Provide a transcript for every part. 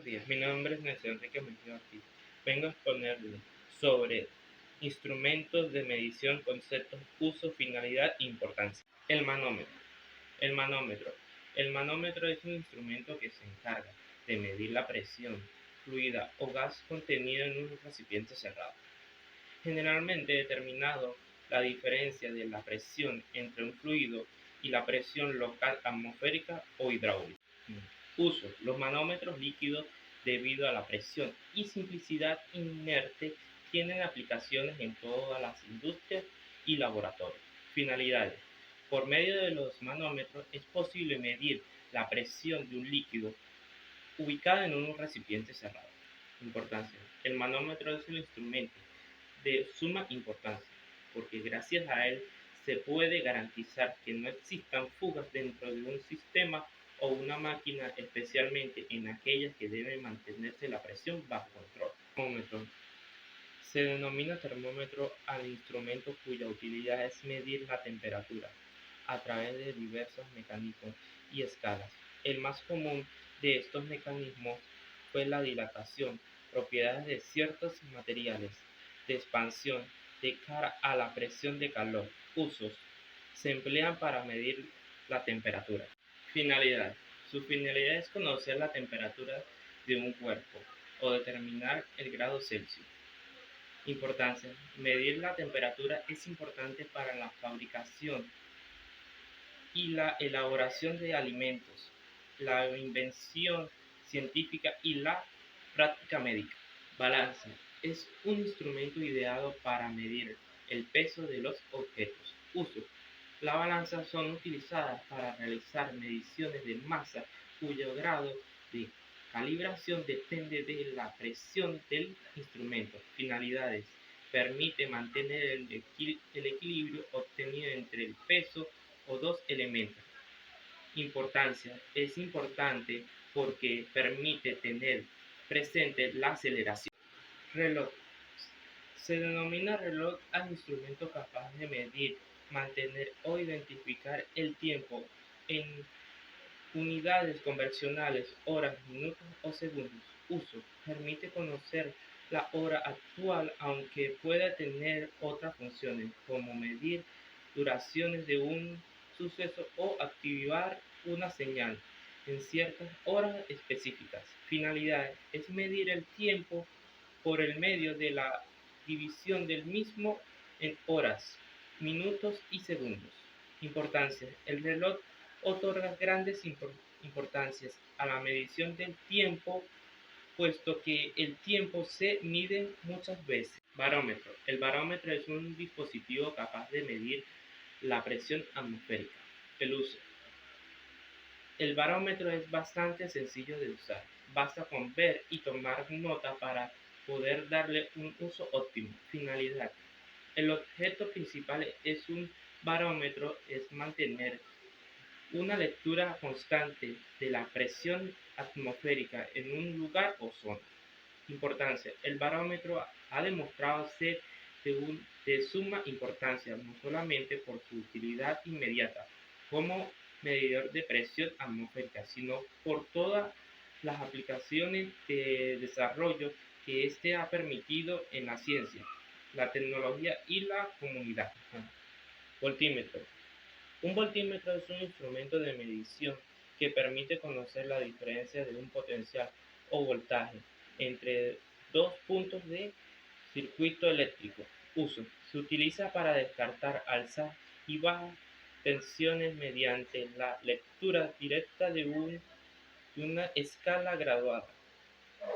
días, mi nombre es Nelson Enrique Mejía Ortiz. Vengo a exponerle sobre instrumentos de medición, conceptos, uso, finalidad e importancia. El manómetro. El manómetro. El manómetro es un instrumento que se encarga de medir la presión, fluida o gas contenido en un recipiente cerrado, generalmente determinado la diferencia de la presión entre un fluido y la presión local atmosférica o hidráulica. Uso. Los manómetros líquidos, debido a la presión y simplicidad inerte, tienen aplicaciones en todas las industrias y laboratorios. Finalidades. Por medio de los manómetros es posible medir la presión de un líquido ubicado en un recipiente cerrado. Importancia. El manómetro es un instrumento de suma importancia, porque gracias a él se puede garantizar que no existan fugas dentro de un sistema o una máquina, especialmente en aquellas que deben mantenerse la presión bajo control. Termómetro. Se denomina termómetro al instrumento cuya utilidad es medir la temperatura a través de diversos mecanismos y escalas. El más común de estos mecanismos fue la dilatación, propiedades de ciertos materiales, de expansión de cara a la presión de calor. Usos. Se emplean para medir la temperatura. Finalidad. Su finalidad es conocer la temperatura de un cuerpo o determinar el grado Celsius. Importancia. Medir la temperatura es importante para la fabricación y la elaboración de alimentos, la invención científica y la práctica médica. Balanza. Es un instrumento ideado para medir el peso de los objetos. Uso. Las balanzas son utilizadas para realizar mediciones de masa cuyo grado de calibración depende de la presión del instrumento. Finalidades. Permite mantener el equilibrio obtenido entre el peso o dos elementos. Importancia. Es importante porque permite tener presente la aceleración. Reloj. Se denomina reloj al instrumento capaz de medir, mantener o identificar el tiempo en unidades convencionales, horas, minutos o segundos. Uso. Permite conocer la hora actual, aunque pueda tener otras funciones, como medir duraciones de un suceso o activar una señal en ciertas horas específicas. Finalidad. Es medir el tiempo por el medio de la división del mismo en horas, minutos y segundos. Importancia. El reloj otorga grandes importancias a la medición del tiempo, puesto que el tiempo se mide muchas veces. Barómetro. El barómetro es un dispositivo capaz de medir la presión atmosférica. El uso. El barómetro es bastante sencillo de usar. Basta con ver y tomar nota para poder darle un uso óptimo. Finalidad. El objeto principal es un barómetro es mantener una lectura constante de la presión atmosférica en un lugar o zona. Importancia. El barómetro ha demostrado ser de suma importancia, no solamente por su utilidad inmediata como medidor de presión atmosférica, sino por todas las aplicaciones de desarrollo que éste ha permitido en la ciencia, la tecnología y la comunidad. Voltímetro. Un voltímetro es un instrumento de medición que permite conocer la diferencia de un potencial o voltaje entre dos puntos de circuito eléctrico. Uso. Se utiliza para descartar altas y bajas tensiones mediante la lectura directa de una escala graduada.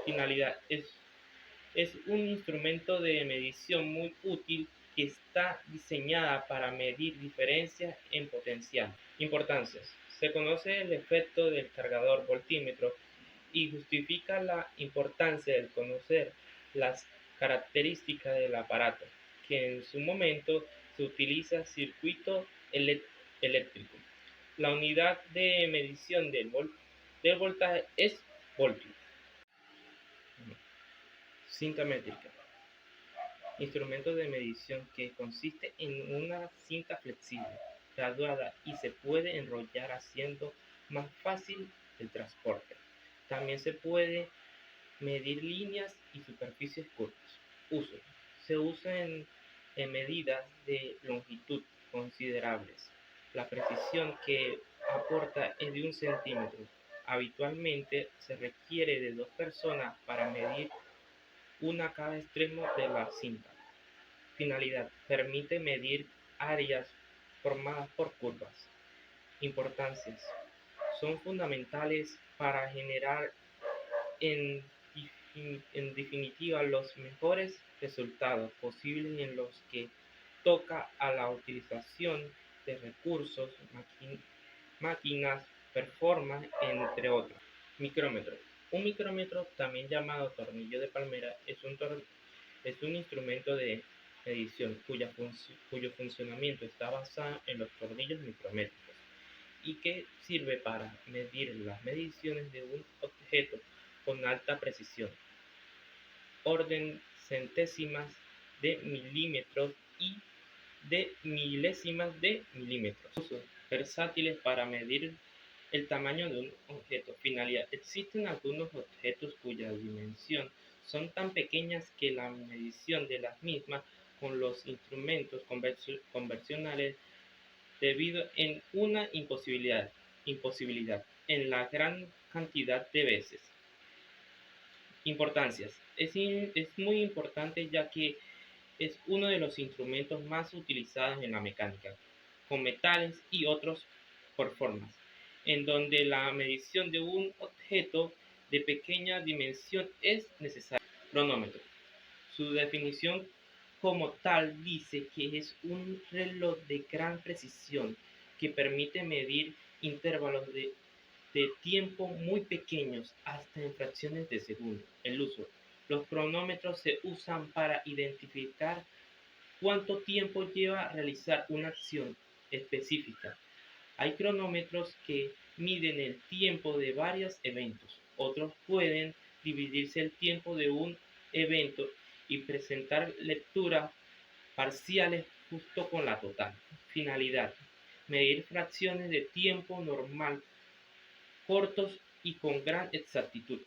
Finalidad. Es un instrumento de medición muy útil que está diseñada para medir diferencias en potencial. Importancias. Se conoce el efecto del cargador voltímetro y justifica la importancia de conocer las características del aparato, que en su momento se utiliza circuito eléctrico. La unidad de medición del voltaje es voltio. Cinta métrica. Instrumento de medición que consiste en una cinta flexible, graduada y se puede enrollar haciendo más fácil el transporte. También se puede Medir líneas y superficies curvas. Uso. Se usa en medidas de longitud considerables. La precisión que aporta es de 1 centímetro. Habitualmente se requiere de 2 personas para medir una a cada extremo de la cinta. Finalidad. Permite medir áreas formadas por curvas. Importancias. Son fundamentales para generar en, en definitiva los mejores resultados posibles en los que toca a la utilización de recursos, máquinas, performance, entre otros. Micrómetro. Un micrómetro, también llamado tornillo de palmera, es un instrumento de medición cuyo funcionamiento está basado en los tornillos micrométricos y que sirve para medir las mediciones de un objeto con alta precisión, orden centésimas de milímetros y de milésimas de milímetros. Usos versátiles para medir el tamaño de un objeto. Finalidad. Existen algunos objetos cuya dimensión son tan pequeñas que la medición de las mismas con los instrumentos convencionales debido en una imposibilidad en la gran cantidad de veces. Importancias. Es muy importante ya que es uno de los instrumentos más utilizados en la mecánica, con metales y otros por formas, en donde la medición de un objeto de pequeña dimensión es necesaria. Cronómetro. Su definición como tal dice que es un reloj de gran precisión que permite medir intervalos de tiempo muy pequeños hasta en fracciones de segundo. El uso. Los cronómetros se usan para identificar cuánto tiempo lleva realizar una acción específica. Hay cronómetros que miden el tiempo de varios eventos. Otros pueden dividirse el tiempo de un evento y presentar lecturas parciales justo con la total. Finalidad. Medir fracciones de tiempo normal cortos y con gran exactitud.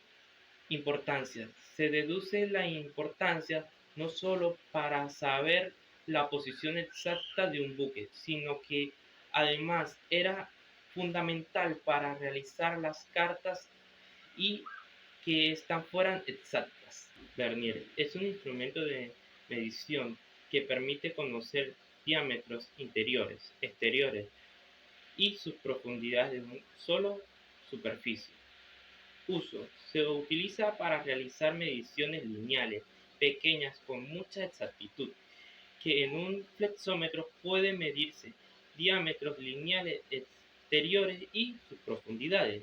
Importancia. Se deduce la importancia no solo para saber la posición exacta de un buque, sino que además era fundamental para realizar las cartas y que éstas fueran exactas. Vernier es un instrumento de medición que permite conocer diámetros interiores, exteriores y sus profundidades de una sola superficie. Uso. Se utiliza para realizar mediciones lineales pequeñas con mucha exactitud, que en un flexómetro pueden medirse diámetros lineales exteriores y sus profundidades.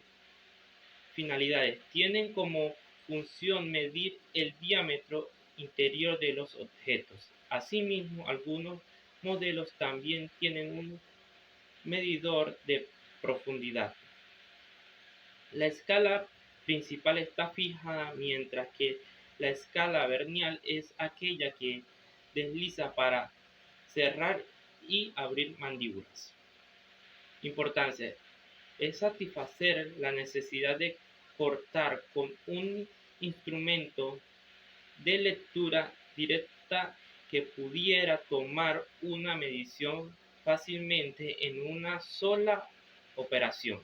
Finalidades. Tienen como función medir el diámetro interior de los objetos. Asimismo, algunos modelos también tienen un medidor de profundidad. La escala principal está fijada, mientras que la escala vernial es aquella que desliza para cerrar y abrir mandíbulas. Importancia. Es satisfacer la necesidad de cortar con un instrumento de lectura directa que pudiera tomar una medición fácilmente en una sola operación.